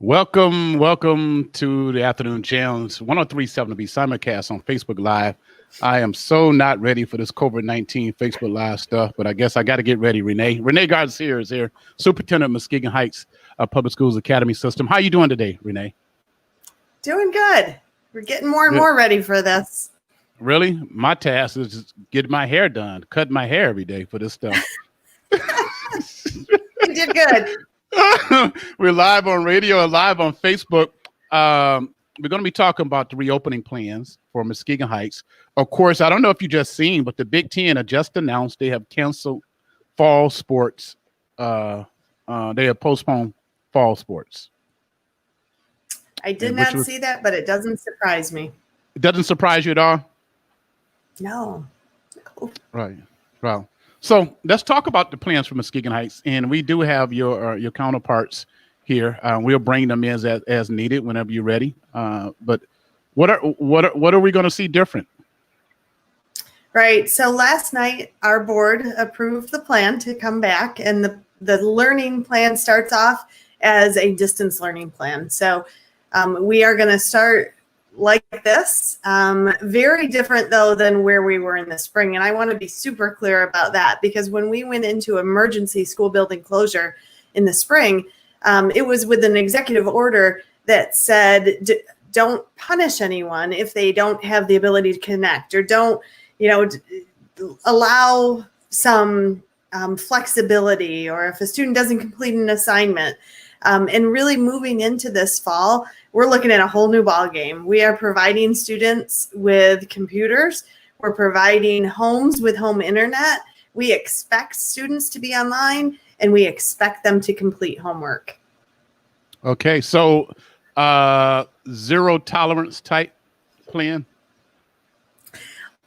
Welcome to the Afternoon Jams, 103.7 to be simulcast on Facebook Live. I am so not ready for this COVID-19 Facebook Live stuff, but I guess I got to get ready, Renee. Renee Garcia is here, Superintendent of Muskegon Heights Public Schools Academy System. How you doing today, Renee? Doing good. We're getting more and more ready for this. Really? My task is just get my hair done, cut my hair every day for this stuff. You did good. We're live on radio and live on Facebook. We're going to be talking about the reopening plans for Muskegon Heights. Of course, I don't know if you just seen, but the Big Ten had just announced they have canceled fall sports. They have postponed fall sports. I did not see that, but it doesn't surprise me. It doesn't surprise you at all? No. Right. Well, so let's talk about the plans for Muskegon Heights, and we do have your counterparts here. We'll bring them in as needed whenever you're ready. But what are we going to see different? Right. So last night, our board approved the plan to come back, and the learning plan starts off as a distance learning plan. So we are going to start like this. Very different, though, than where we were in the spring. And I want to be super clear about that, because when we went into emergency school building closure in the spring, it was with an executive order that said, don't punish anyone if they don't have the ability to connect, or don't, allow some flexibility, or if a student doesn't complete an assignment. And really moving into this fall, we're looking at a whole new ball game. We are providing students with computers. We're providing homes with home internet. We expect students to be online, and we expect them to complete homework. Okay, so zero tolerance type plan.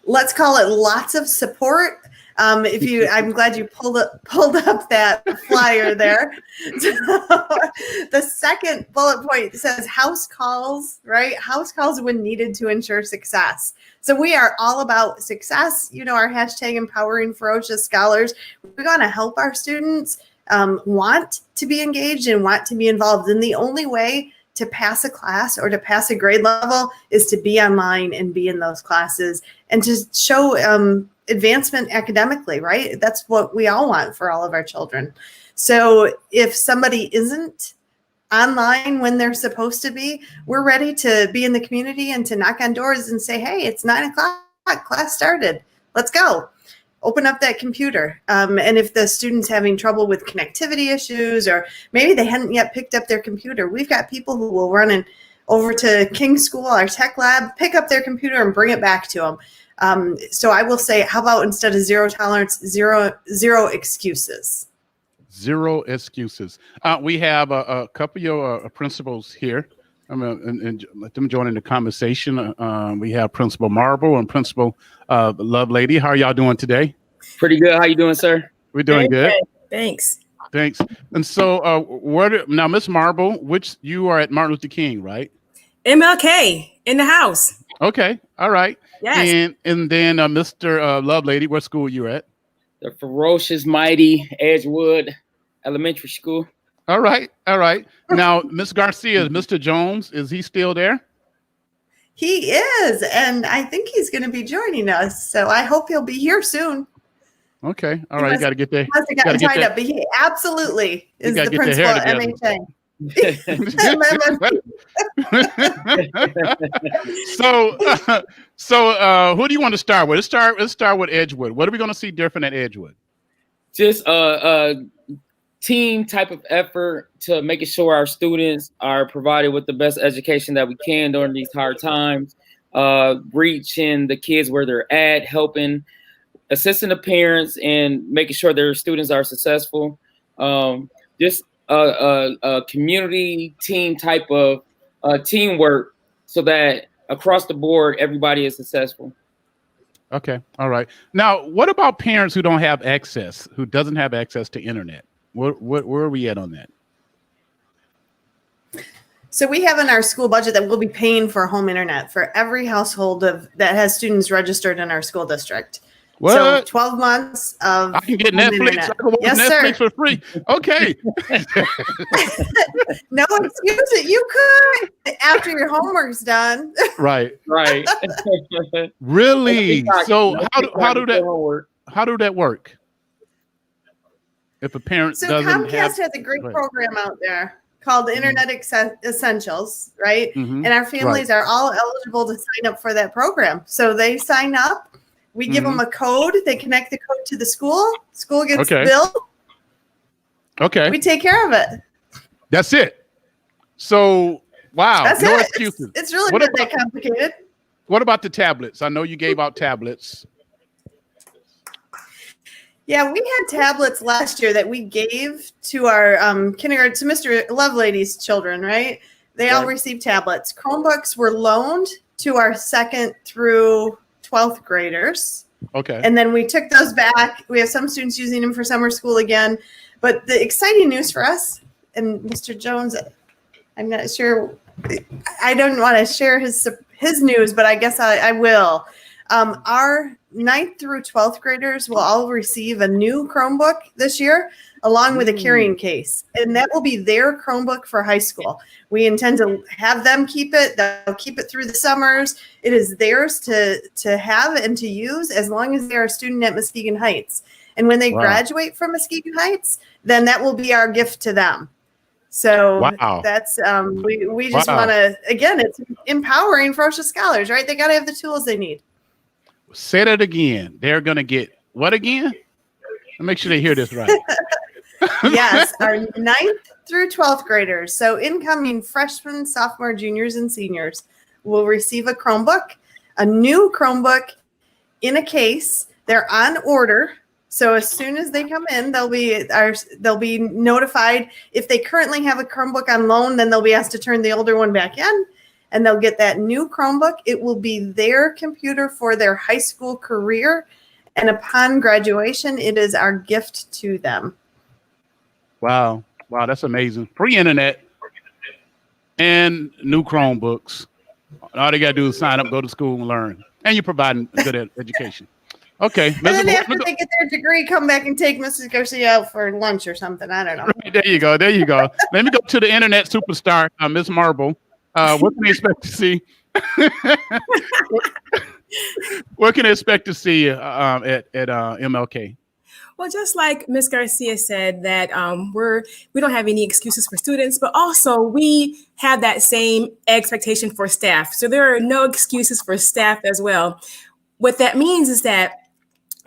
Let's call it lots of support. I'm glad you pulled up that flyer there. So, the second bullet point says house calls, right? House calls when needed to ensure success. So we are all about success. Our hashtag empowering ferocious scholars. We want to help our students want to be engaged and want to be involved. And the only way to pass a class or to pass a grade level is to be online and be in those classes and to show advancement academically, right? That's what we all want for all of our children. So if somebody isn't online when they're supposed to be, we're ready to be in the community and to knock on doors and say, hey, it's 9:00, class started. Let's go. Open up that computer. And if the student's having trouble with connectivity issues, or maybe they hadn't yet picked up their computer, we've got people who will run over to King School, our tech lab, pick up their computer and bring it back to them. So I will say, how about instead of zero tolerance, zero excuses? Zero excuses. We have a couple of your principals here. And let them join in the conversation. We have Principal Marble and Principal Lovelady. How are y'all doing today? Pretty good. How you doing, sir? We're doing good. Thanks. And so, now, Miss Marble, you are at Martin Luther King, right? MLK in the house. Okay. All right. Yes. And then Mr. Lovelady, what school are you at? The ferocious, mighty Edgewood Elementary School. All right. Now, Miss Garcia, Mr. Jones, is he still there? He is, and I think he's going to be joining us. So I hope he'll be here soon. Okay. All right. You got to get there. He must have gotten tied up, but he absolutely is the principal at MHA. So who do you want to start with? Let's start with Edgewood. What are we going to see different at Edgewood? Just team type of effort to making sure our students are provided with the best education that we can during these hard times, reaching the kids where they're at, helping, assisting the parents, and making sure their students are successful. Just a community team type of teamwork so that across the board, everybody is successful. Okay. All right. Now, what about parents who doesn't have access to internet? Where are we at on that? So we have in our school budget that we'll be paying for home internet for every household that has students registered in our school district. What? So 12 months of I can get home Netflix. internet. I can watch Yes, Netflix sir. for free. Okay. No excuse it. You could after your homework's done. Right. Right. Really? So No how TikTok do that work? If a parent So doesn't Comcast have, has a great Right. program out there called Internet Essentials, right? Mhm. And our families are all eligible to sign up for that program. So they sign up. We give them a code. They connect the code to the school. School gets Okay. billed. Okay, We take care of it. that's it. So wow, That's no it. excuses. It's really What not that complicated. What about the tablets? I know you gave out tablets. Yeah, we had tablets last year that we gave to our kindergarten, to Mr. Lovelady's children, right? They all Right. received tablets. Chromebooks were loaned to our 2nd through 12th graders. Okay. And then we took those back. We have some students using them for summer school again. But the exciting news for us, and Mr. Jones, I'm not sure, I don't want to share his news, but I guess I will. Our 9th through 12th graders will all receive a new Chromebook this year, along with a carrying case. And that will be their Chromebook for high school. We intend to have them keep it. They'll keep it through the summers. It is theirs to have and to use as long as they're a student at Muskegon Heights. And when they graduate from Muskegon Heights, then that will be our gift to them. So that's we just want to, again, it's empowering ferocious scholars, right? They got to have the tools they need. Say that again. They're gonna get what again? Make sure they hear this right. Yes, our 9th through 12th graders. So incoming freshmen, sophomore, juniors, and seniors will receive a Chromebook, a new Chromebook in a case. They're on order. So as soon as they come in, they'll be notified. If they currently have a Chromebook on loan, then they'll be asked to turn the older one back in, and they'll get that new Chromebook. It will be their computer for their high school career, and upon graduation, it is our gift to them. Wow, that's amazing. Free internet and new Chromebooks. All they gotta do is sign up, go to school, and learn, and you're providing a good education. Okay. And then after they get their degree, come back and take Mrs. Garcia out for lunch or something. I don't know. Right, there you go. Let me go to the internet superstar, Ms. Marble. What can they expect to see? What can they expect to see at MLK? Well, just like Ms. Garcia said, that we don't have any excuses for students, but also we have that same expectation for staff. So there are no excuses for staff as well. What that means is that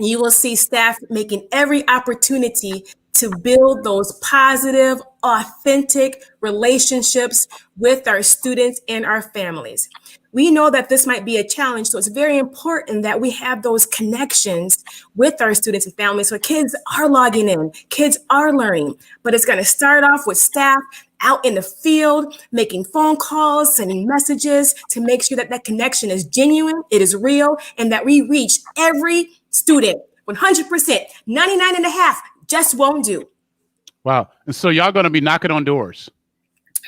you will see staff making every opportunity to build those positive, authentic relationships with our students and our families. We know that this might be a challenge, so it's very important that we have those connections with our students and families. So kids are logging in, kids are learning, but it's going to start off with staff out in the field, making phone calls, sending messages to make sure that that connection is genuine, it is real, and that we reach every student 100%. 99 and a half just won't do. Wow. And so y'all going to be knocking on doors.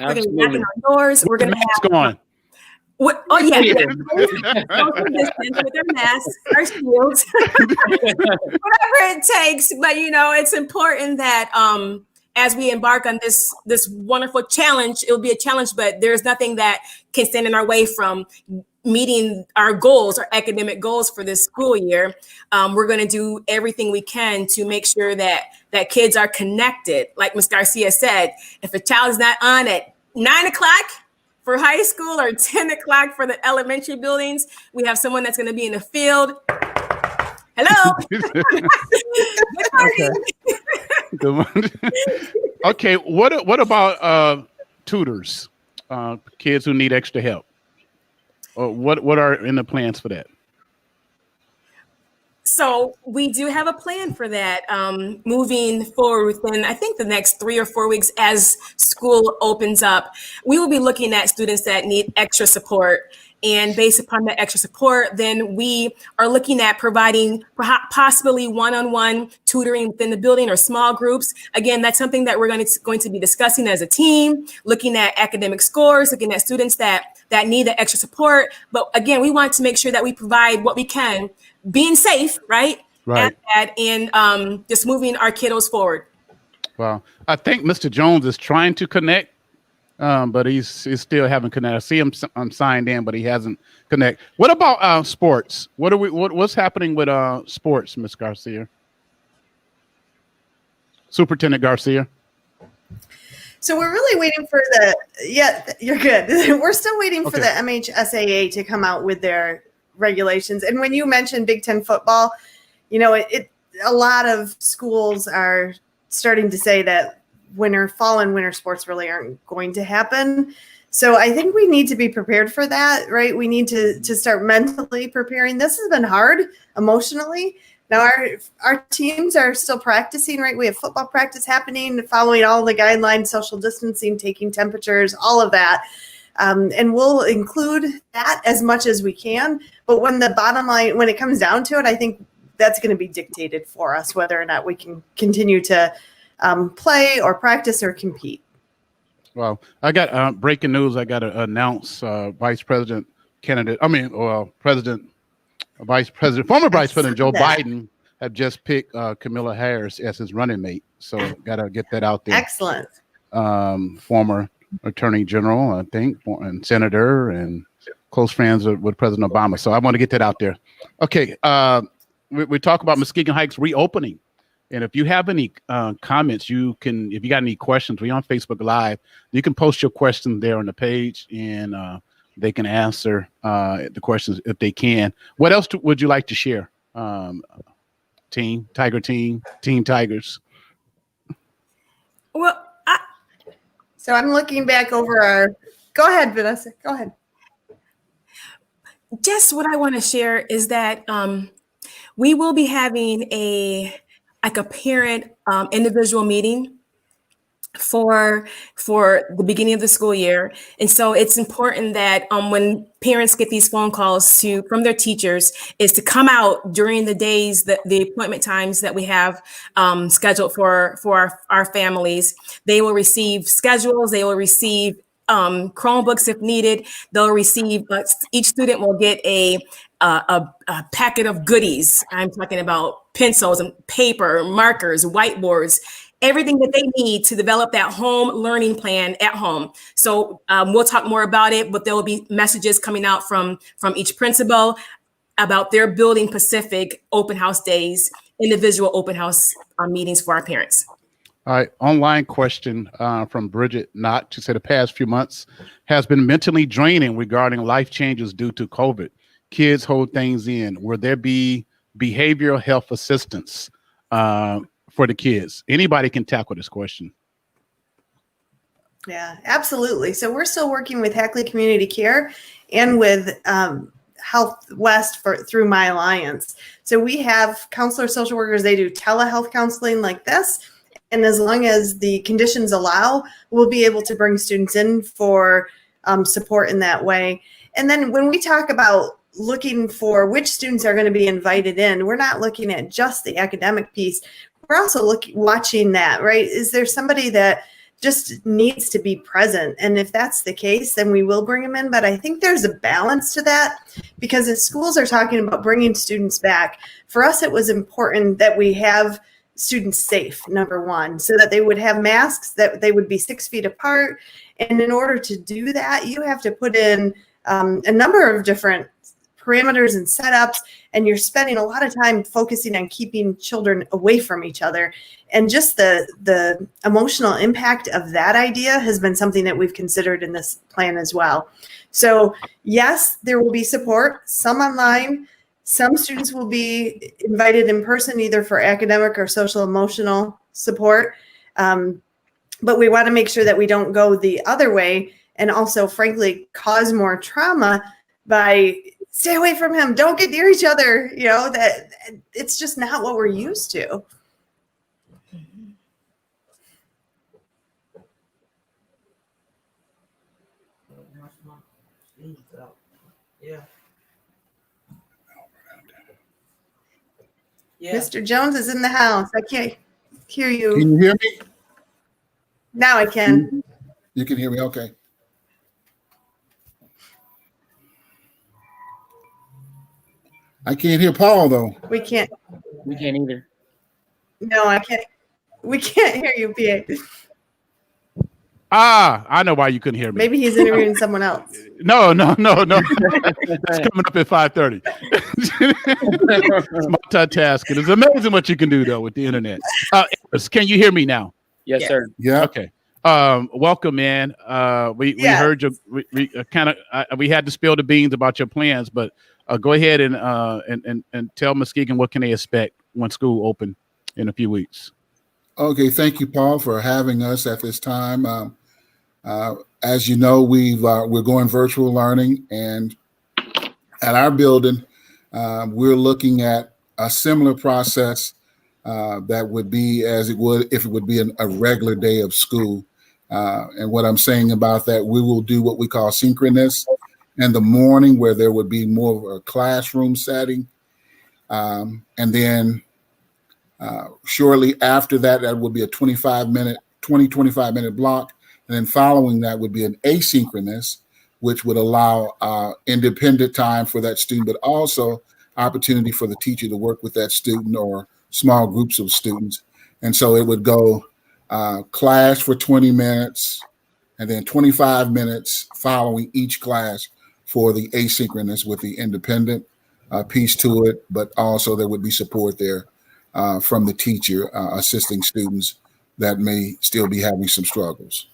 We're going to be knocking on doors. We're going to have on. Oh yeah, social distance with their masks, our shields, whatever it takes. But it's important that as we embark on this wonderful challenge, it'll be a challenge, but there's nothing that can stand in our way from meeting our goals, our academic goals for this school year. We're going to do everything we can to make sure that kids are connected. Like Ms. Garcia said, if a child is not on at 9 o'clock for high school or 10 o'clock for the elementary buildings, we have someone that's going to be in the field. Hello. Good morning. Okay. What about tutors, kids who need extra help? What are in the plans for that? So we do have a plan for that moving forward within, I think, the next 3 or 4 weeks as school opens up. We will be looking at students that need extra support. And based upon that extra support, then we are looking at providing possibly one-on-one tutoring within the building or small groups. Again, that's something that we're going to be discussing as a team, looking at academic scores, looking at students that need the extra support. But again, we want to make sure that we provide what we can, being safe, right? Right. at that and just moving our kiddos forward. Well, I think Mr. Jones is trying to connect, but he's still haven't connected. I see him signed in, but he hasn't connect. What about sports? What's happening with sports, Miss Garcia? Superintendent Garcia. So we're really waiting for you're good. We're still waiting for the MHSAA to come out with their regulations. And when you mentioned Big Ten football, a lot of schools are starting to say that fall and winter sports really aren't going to happen. So I think we need to be prepared for that, right? We need to start mentally preparing. This has been hard emotionally. Now our teams are still practicing, right? We have football practice happening, following all the guidelines, social distancing, taking temperatures, all of that. And we'll include that as much as we can. But when it comes down to it, I think that's going to be dictated for us, whether or not we can continue to play or practice or compete. Well, I got breaking news. I got to announce former Vice President Joe Biden have just picked Kamala Harris as his running mate. So got to get that out there. Excellent. Former Attorney General, I think, and Senator, and close friends with President Obama. So I want to get that out there. Okay. We talk about Muskegon Heights reopening. And if you have any comments, if you got any questions, we're on Facebook Live. You can post your question there on the page, and they can answer the questions if they can. What else would you like to share, Team Tigers? Well, so I'm looking back over go ahead, Vanessa, go ahead. Just what I want to share is that we will be having a parent individual meeting for the beginning of the school year. And so it's important that when parents get these phone calls from their teachers is to come out during the days, the appointment times that we have scheduled for our families. They will receive schedules. They will receive Chromebooks if needed. They'll receive, each student will get a packet of goodies. I'm talking about pencils and paper, markers, whiteboards, everything that they need to develop that home learning plan at home. So we'll talk more about it, but there will be messages coming out from each principal about their building Pacific open house days, individual open house meetings for our parents. All right, online question from Bridget Knott. She said the past few months has been mentally draining regarding life changes due to COVID. Kids hold things in. Will there be behavioral health assistance for the kids? Anybody can tackle this question. Yeah, absolutely. So we're still working with Hackley Community Care and with Health West through My Alliance. So we have counselor social workers. They do telehealth counseling like this. And as long as the conditions allow, we'll be able to bring students in for support in that way. And then when we talk about looking for which students are going to be invited in, we're not looking at just the academic piece. We're also watching that, right? Is there somebody that just needs to be present? And if that's the case, then we will bring them in. But I think there's a balance to that, because if schools are talking about bringing students back, for us, it was important that we have students safe, number one, so that they would have masks, that they would be 6 feet apart. And in order to do that, you have to put in a number of different parameters and setups, and you're spending a lot of time focusing on keeping children away from each other. And just the emotional impact of that idea has been something that we've considered in this plan as well. So yes, there will be support, some online. Some students will be invited in person, either for academic or social emotional support. But we want to make sure that we don't go the other way and also, frankly, cause more trauma by stay away from him, don't get near each other. That it's just not what we're used to. Yeah. Mr. Jones is in the house. I can't hear you. Can you hear me? Now I can. You can hear me, okay. I can't hear Paul, though. We can't. We can't either. No, I can't. We can't hear you, PA. I know why you couldn't hear me. Maybe he's interviewing someone else. No. It's coming up at 5:30. It's multitasking. It's amazing what you can do though with the internet. Can you hear me now? Yes, Yes. sir. Yeah. Okay. Welcome, man. We heard you. We we had to spill the beans about your plans, but go ahead and tell Muskegon what can they expect when school open in a few weeks. Okay. Thank you, Paul, for having us at this time. As you know, we're going virtual learning, and at our building, we're looking at a similar process that would be as it would if it would be a regular day of school. And what I'm saying about that, we will do what we call synchronous in the morning, where there would be more of a classroom setting. And then shortly after that, that would be a 25 minute block. And then following that would be an asynchronous, which would allow independent time for that student, but also opportunity for the teacher to work with that student or small groups of students. And so it would go class for 20 minutes and then 25 minutes following each class for the asynchronous with the independent piece to it. But also there would be support there from the teacher assisting students that may still be having some struggles.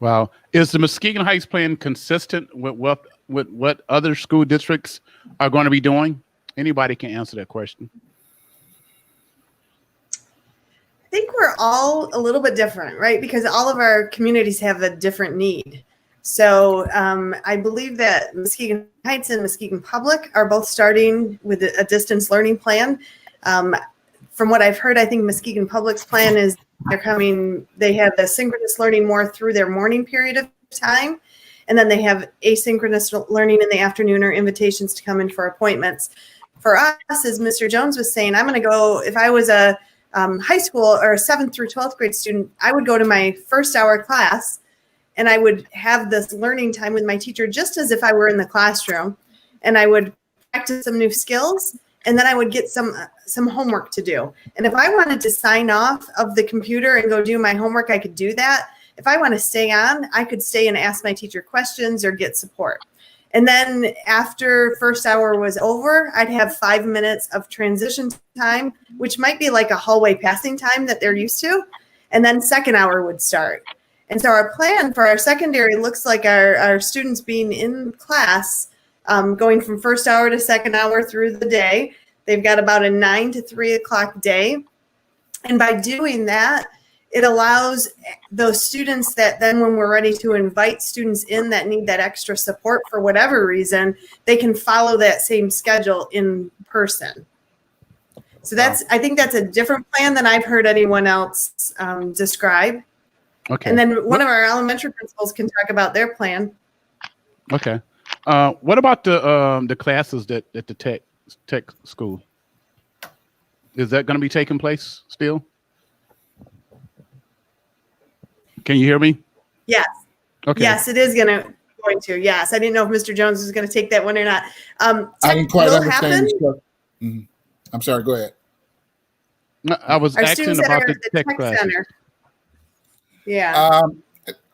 Wow. Is the Muskegon Heights plan consistent with what other school districts are going to be doing? Anybody can answer that question. I think we're all a little bit different, right? Because all of our communities have a different need. So I believe that Muskegon Heights and Muskegon Public are both starting with a distance learning plan. From what I've heard, I think Muskegon Public's plan is they have the synchronous learning more through their morning period of time. And then they have asynchronous learning in the afternoon or invitations to come in for appointments. For us, as Mr. Jones was saying, I'm going to go, if I was a high school or a 7th through 12th grade student, I would go to my first hour class and I would have this learning time with my teacher just as if I were in the classroom, and I would practice some new skills, and then I would get some homework to do. And if I wanted to sign off of the computer and go do my homework, I could do that. If I want to stay on, I could stay and ask my teacher questions or get support. And then after first hour was over, I'd have 5 minutes of transition time, which might be like a hallway passing time that they're used to. And then second hour would start. And so our plan for our secondary looks like our students being in class, going from first hour to second hour through the day. They've got about a 9 to 3 o'clock day. And by doing that, it allows those students that then when we're ready to invite students in that need that extra support for whatever reason, they can follow that same schedule in person. So I think that's a different plan than I've heard anyone else describe. Okay. And then one of our elementary principals can talk about their plan. Okay. What about the classes at the tech school? Is that going to be taking place still? Can you hear me? Yes. Okay. Yes, it is going to. Yes. I didn't know if Mr. Jones was going to take that one or not. I didn't quite understand. Happen. I'm sorry. Go ahead. I was Our asking students about that are the at the tech classes. center. Yeah.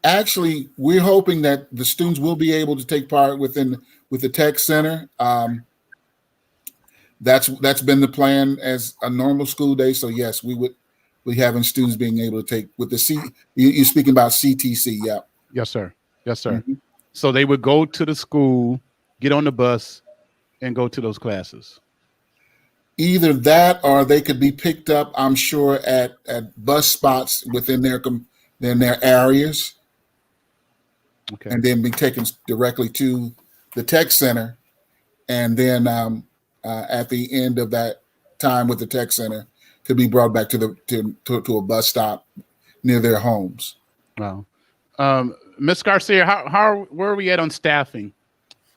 Actually, we're hoping that the students will be able to take part with the tech center. That's been the plan as a normal school day. So yes, we would be having students being able to take with the you're speaking about CTC, yeah. Yes, sir. Yes, sir. Mm-hmm. So they would go to the school, get on the bus, and go to those classes. Either that or they could be picked up, I'm sure, at bus spots within their areas. Okay. And then be taken directly to the tech center. And then at the end of that time with the tech center, to be brought back to a bus stop near their homes. Wow. Ms. Garcia, where are we at on staffing?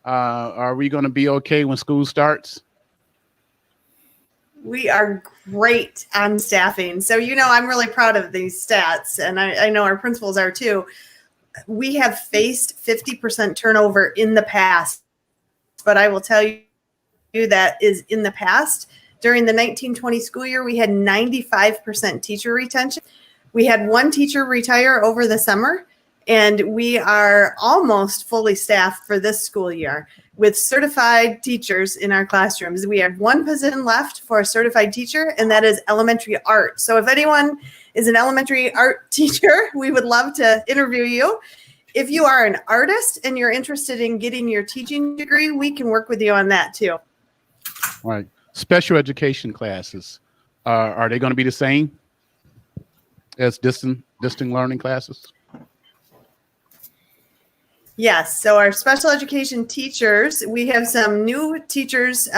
Are we going to be okay when school starts? We are great on staffing. So, I'm really proud of these stats, and I know our principals are too. We have faced 50% turnover in the past, but I will tell you that is in the past. During the 1920 school year, we had 95% teacher retention. We had one teacher retire over the summer, and we are almost fully staffed for this school year with certified teachers in our classrooms. We have one position left for a certified teacher, and that is elementary art. So if anyone is an elementary art teacher, we would love to interview you. If you are an artist and you're interested in getting your teaching degree, we can work with you on that too. All right. Special education classes, are they going to be the same as distant learning classes? Yes. So our special education teachers, we have some new teachers,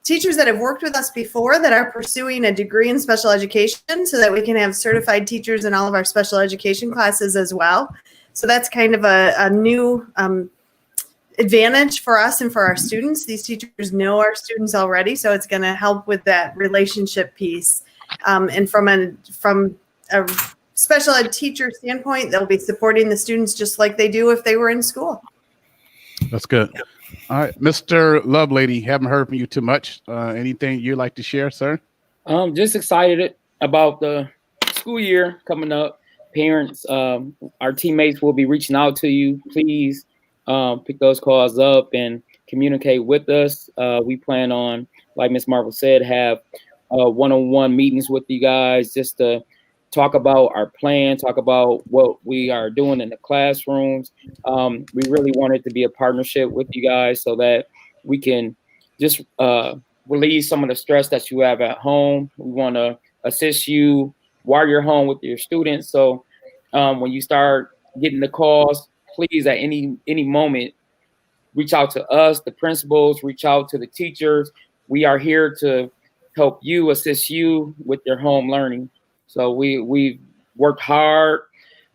teachers that have worked with us before that are pursuing a degree in special education so that we can have certified teachers in all of our special education classes as well. So that's kind of a new advantage for us and for our students. These teachers know our students already, so it's going to help with that relationship piece. And from a special ed teacher standpoint, they'll be supporting the students just like they do if they were in school. That's good. All right, Mr. Lovelady, haven't heard from you too much. Anything you'd like to share, sir? Just excited about the school year coming up. Parents, our teammates will be reaching out to you. Please pick those calls up and communicate with us. We plan on, like Ms. Marvel said, have one-on-one meetings with you guys just to talk about our plan, talk about what we are doing in the classrooms. We really want it to be a partnership with you guys so that we can just relieve some of the stress that you have at home. We want to assist you while you're home with your students. So when you start getting the calls, please at any moment, reach out to us, the principals, reach out to the teachers. We are here to help you, assist you with your home learning. So we've worked hard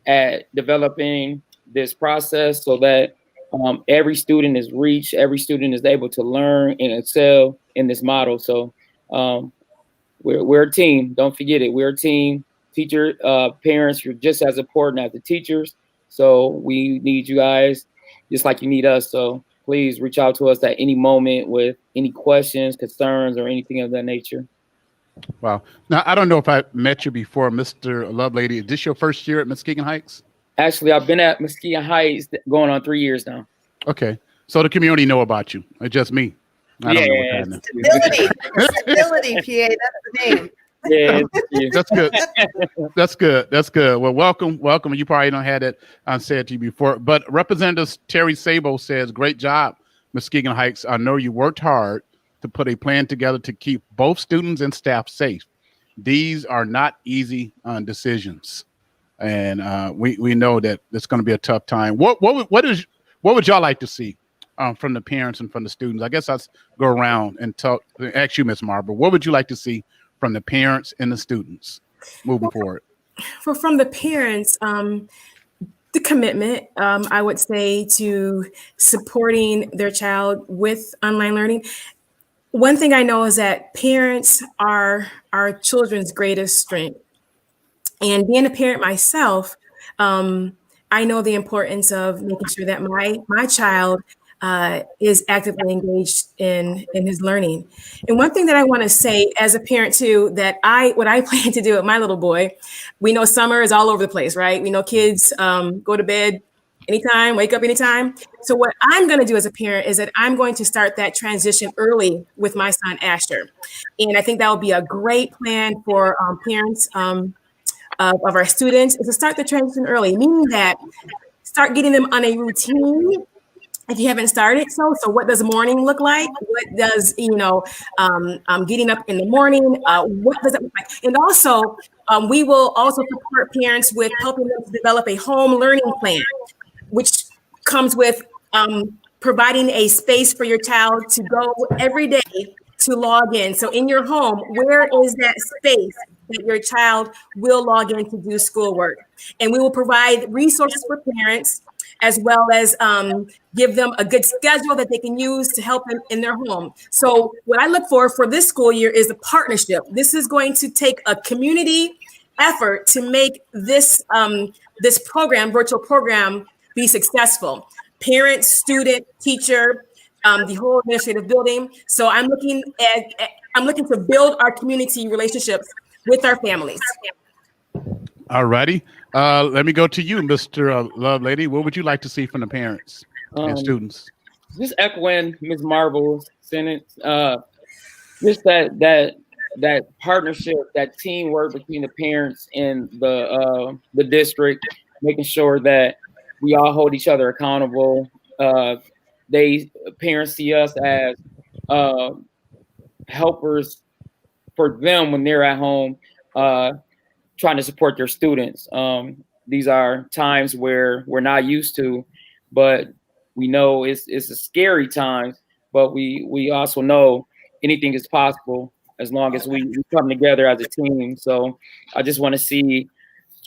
at developing this process so that every student is reached, every student is able to learn and excel in this model. So we're a team. Don't forget it. We're a team. Teacher, parents, you're just as important as the teachers. So we need you guys just like you need us. So please reach out to us at any moment with any questions, concerns, or anything of that nature. Wow. Now, I don't know if I met you before, Mr. Lovelady. Is this your first year at Muskegon Heights? Actually, I've been at Muskegon Heights going on 3 years now. Okay. So the community know about you. It's just me. I don't know what's happening. Stability, PA, that's the name. Yeah, That's good. That's good. That's good. Well, welcome. You probably don't have that said to you before, but Representative Terry Sabo says, great job, Muskegon Heights. I know you worked hard to put a plan together to keep both students and staff safe. These are not easy decisions. And we know that it's going to be a tough time. What would y'all like to see from the parents and from the students? I guess I'll go around and ask you, Ms. Marble, what would you like to see from the parents and the students moving forward? From the parents, the commitment, I would say, to supporting their child with online learning. One thing I know is that parents are our children's greatest strength. And being a parent myself, I know the importance of making sure that my child is actively engaged in his learning. And one thing that I want to say as a parent too, that what I plan to do with my little boy, we know summer is all over the place, right? We know kids go to bed anytime, wake up anytime. So what I'm going to do as a parent is that I'm going to start that transition early with my son, Asher. And I think that will be a great plan for parents of our students, is to start the transition early, meaning that start getting them on a routine. If you haven't started, so what does morning look like? What does, getting up in the morning, what does it look like? And also, we will also support parents with helping them to develop a home learning plan, which comes with providing a space for your child to go every day to log in. So in your home, where is that space that your child will log in to do schoolwork? And we will provide resources for parents, as well as give them a good schedule that they can use to help them in their home. So what I look for this school year is a partnership. This is going to take a community effort to make this program, virtual program, be successful. Parent, student, teacher, the whole administrative building. So I'm looking to build our community relationships with our families. All righty. Let me go to you, Mr. Lovelady. What would you like to see from the parents and students? Just echoing Ms. Marvel's sentence, just that partnership, that teamwork between the parents and the district, making sure that we all hold each other accountable. Parents see us as helpers for them when they're at home, trying to support their students. These are times where we're not used to, but we know it's a scary time. But we also know anything is possible as long as we come together as a team. So I just want to see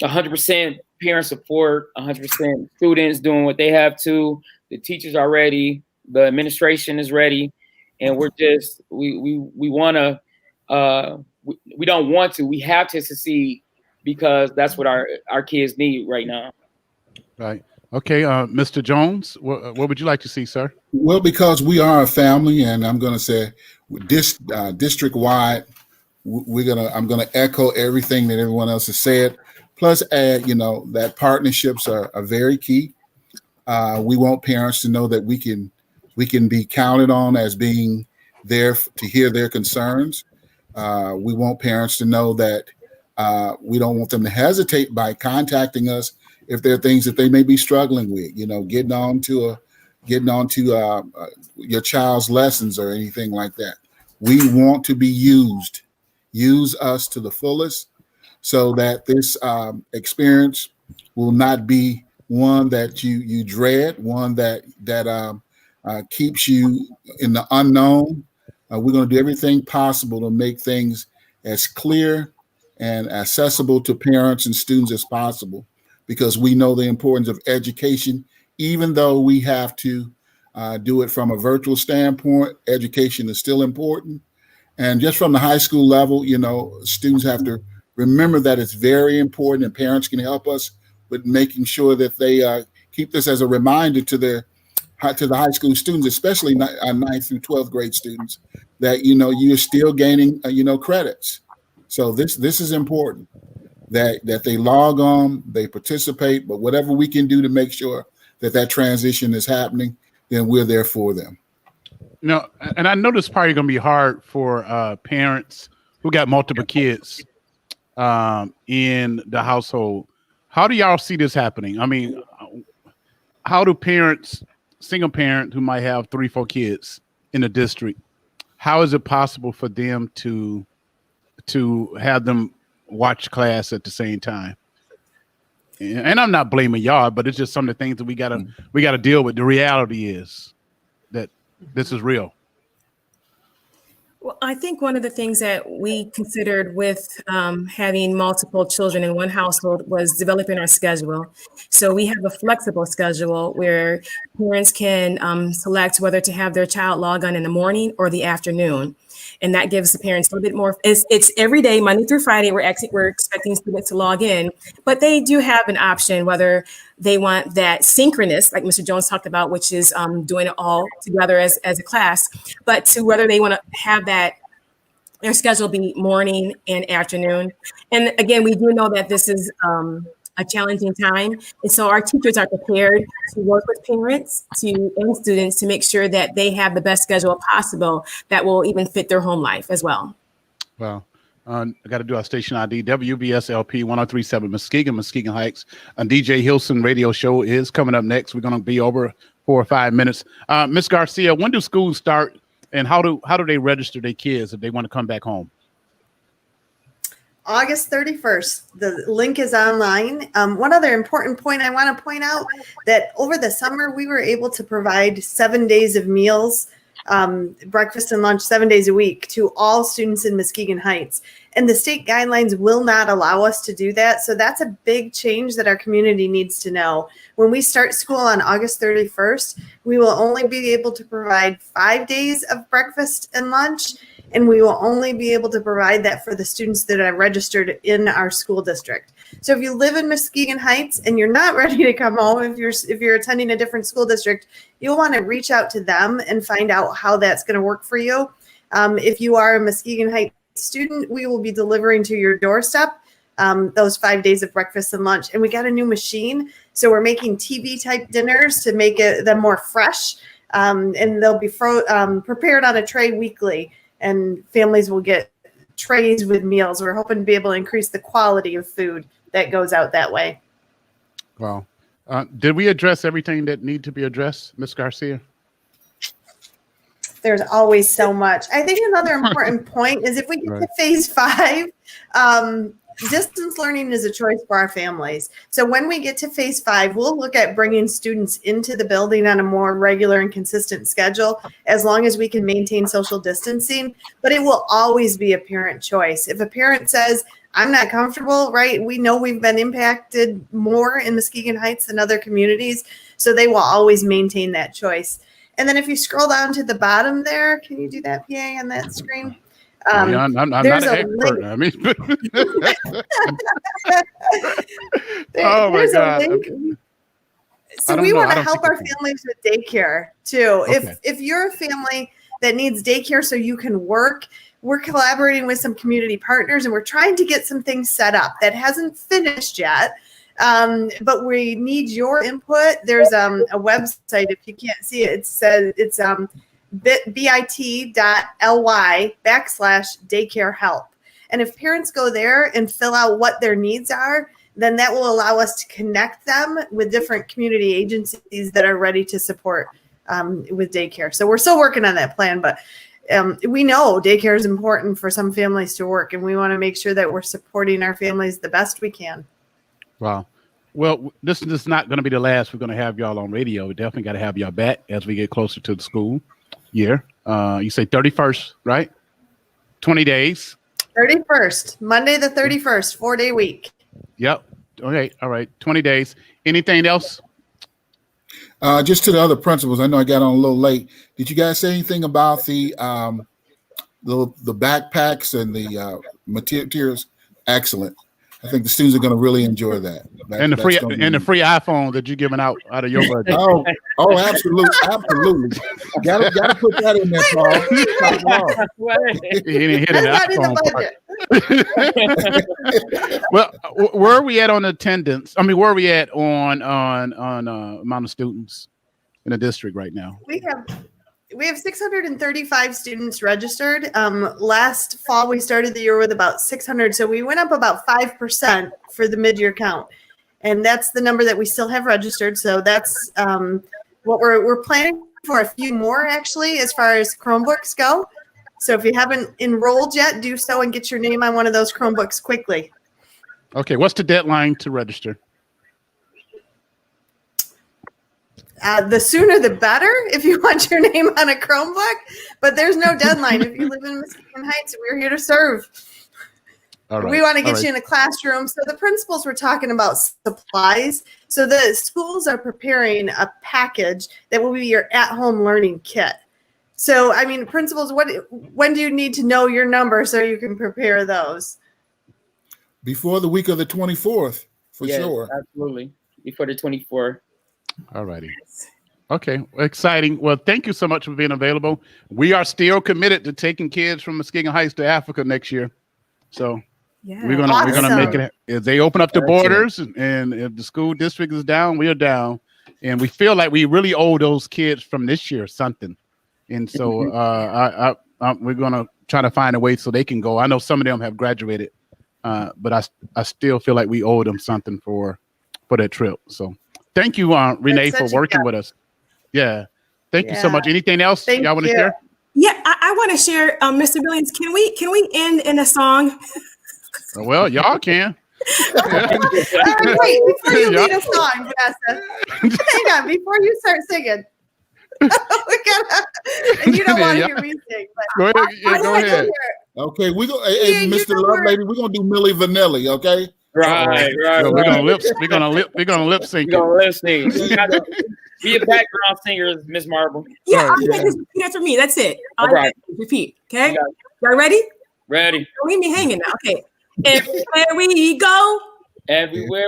100% parent support, 100% students doing what they have to. The teachers are ready. The administration is ready. And we're just, we want to, we don't want to, we have to succeed because that's what our kids need right now. Right. Okay. Mr. Jones, what would you like to see, sir? Well, because we are a family, and I'm going to say this district-wide, I'm going to echo everything that everyone else has said, plus add, that partnerships are very key. We want parents to know that we can be counted on as being there to hear their concerns. We want parents to know that we don't want them to hesitate by contacting us if there are things that they may be struggling with, getting on to your child's lessons or anything like that. We want to be used. Use us to the fullest so that this experience will not be one that you dread, one that keeps you in the unknown. We're going to do everything possible to make things as clear and accessible to parents and students as possible, because we know the importance of education. Even though we have to do it from a virtual standpoint, education is still important. And just from the high school level, students have to remember that it's very important, and parents can help us with making sure that they keep this as a reminder to the high school students, especially 9th through 12th grade students, that, you're still gaining, credits. So this is important, that they log on, they participate, but whatever we can do to make sure that transition is happening, then we're there for them. And I know this is probably going to be hard for parents who got multiple kids in the household. How do y'all see this happening? I mean, how do parents, single parent who might have 3-4 kids in the district, how is it possible for them to have them watch class at the same time? And I'm not blaming y'all, but it's just some of the things that we gotta deal with. The reality is that this is real. Well, I think one of the things that we considered with having multiple children in one household was developing our schedule. So we have a flexible schedule where parents can select whether to have their child log on in the morning or the afternoon. And that gives the parents a little bit more. It's every day, Monday through Friday. We're expecting students to log in, but they do have an option whether they want that synchronous, like Mr. Jones talked about, which is doing it all together as a class, but to whether they want to have their schedule be morning and afternoon. And again, we do know that this is a challenging time. And so our teachers are prepared to work with parents and students to make sure that they have the best schedule possible that will even fit their home life as well. Well, I got to do our station ID, WBSLP 1037 Muskegon Heights. DJ Hilson radio show is coming up next. We're going to be over 4 or 5 minutes. Ms. Garcia, when do schools start, and how do they register their kids if they want to come back home? August 31st. The link is online. One other important point I want to point out, that over the summer, we were able to provide 7 days of meals, breakfast and lunch 7 days a week to all students in Muskegon Heights. And the state guidelines will not allow us to do that. So that's a big change that our community needs to know. When we start school on August 31st, we will only be able to provide 5 days of breakfast and lunch. and we will only be able to provide that for the students that are registered in our school district. So if you live in Muskegon Heights and you're not ready to come home, if you're attending a different school district, you'll want to reach out to them and find out how that's going to work for you. If you are a Muskegon Heights student, we will be delivering to your doorstep those 5 days of breakfast and lunch. And we got a new machine, so we're making TV type dinners to make them more fresh, and they'll be prepared on a tray weekly, and families will get trays with meals. We're hoping to be able to increase the quality of food that goes out that way. Wow. Did we address everything that need to be addressed, Ms. Garcia? There's always so much. I think another important point is if we get to phase 5, distance learning is a choice for our families. So when we get to phase 5, we'll look at bringing students into the building on a more regular and consistent schedule, as long as we can maintain social distancing. But it will always be a parent choice. If a parent says, I'm not comfortable, right? We know we've been impacted more in Muskegon Heights than other communities, so they will always maintain that choice. And then if you scroll down to the bottom there, can you do that, PA, on that screen? I'm not an expert. I mean, oh my God. So we want to help our families with daycare too. Okay. If you're a family that needs daycare so you can work, we're collaborating with some community partners, and we're trying to get some things set up that hasn't finished yet. But we need your input. There's a website, if you can't see it, it says it's bit.ly/daycare help. And if parents go there and fill out what their needs are, then that will allow us to connect them with different community agencies that are ready to support with daycare. So we're still working on that plan, but we know daycare is important for some families to work, and we want to make sure that we're supporting our families the best we can. Wow. Well, this is not going to be the last we're going to have y'all on radio. We definitely got to have y'all back as we get closer to the school year. You say 31st, right? 20 days. 31st, Monday the 31st, 4-day week. Yep. Okay. All right. 20 days. Anything else? Just to the other principals, I know I got on a little late. Did you guys say anything about the backpacks and the materials? Excellent. I think the students are going to really enjoy that. And the free iPhone that you're giving out of your budget. Oh, absolutely, absolutely. Got to put that in there, Paul. He didn't hit the iPhone. Well, where are we at on attendance? I mean, where are we at on amount of students in the district right now? We have 635 students registered. Last fall, we started the year with about 600. So we went up about 5% for the mid-year count. And that's the number that we still have registered. So that's what we're planning for, a few more, actually, as far as Chromebooks go. So if you haven't enrolled yet, do so and get your name on one of those Chromebooks quickly. Okay. What's the deadline to register? The sooner the better if you want your name on a Chromebook, but there's no deadline. If you live in Muskegon Heights, we're here to serve. All right. We want to get you in a classroom. So the principals were talking about supplies. So the schools are preparing a package that will be your at-home learning kit. So, I mean, principals, when do you need to know your number so you can prepare those? Before the week of the 24th, for sure. Absolutely. Before the 24th. All righty. Okay. Exciting. Well, thank you so much for being available. We are still committed to taking kids from Muskegon Heights to Africa next year. So we're gonna make it. If they open up the borders and if the school district is down, we are down. And we feel like we really owe those kids from this year something. And so we're gonna try to find a way so they can go. I know some of them have graduated, but I still feel like we owe them something for that trip. So thank you, Renee, for working with us. Yeah. Thank you so much. Anything else y'all want to share? Yeah, I want to share, Mr. Billings. Can we end in a song? Well, y'all can. Wait, before you lead a song, Vanessa, hang on, before you start singing. You don't want to hear me sing. But go ahead. Okay, hey, Mr. Lovelady, we're gonna do Milli Vanilli, okay? Right. We're gonna lip sync. We're gonna lip sync. We're gonna lip sync. You gotta be a background singer, Miss Marble. Yeah, okay, just repeat after me. That's it. All right. Repeat. Okay. Y'all ready? Ready. Don't leave me hanging now. Okay. Everywhere we go, Everywhere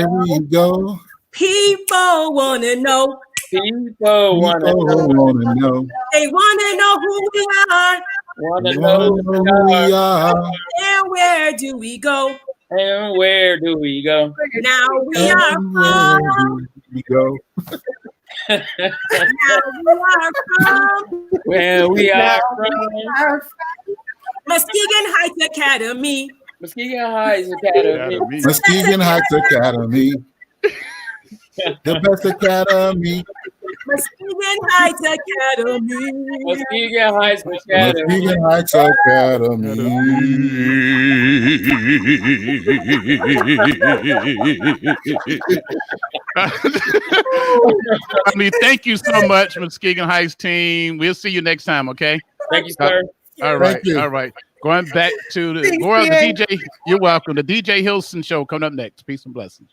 we go, people wanna know. people want to wanna know. They wanna know who we are. wanna Wanna know know who we are. And where do we go? and where do we go? Now we are And where from. do we go? Now we are from Where we are from Muskegon Heights Academy. Muskegon Heights Academy. Muskegon Heights Academy. The best academy. Muskegon Heights Academy. Muskegon Heights Academy. Muskegon Heights Academy. I mean, thank you so much, Muskegon Heights team. We'll see you next time, okay? Thank you, sir. All right, Thank you. all right. Going back to the Thanks, more of the Dan. DJ. You're welcome. The DJ Hilson Show coming up next. Peace and blessings.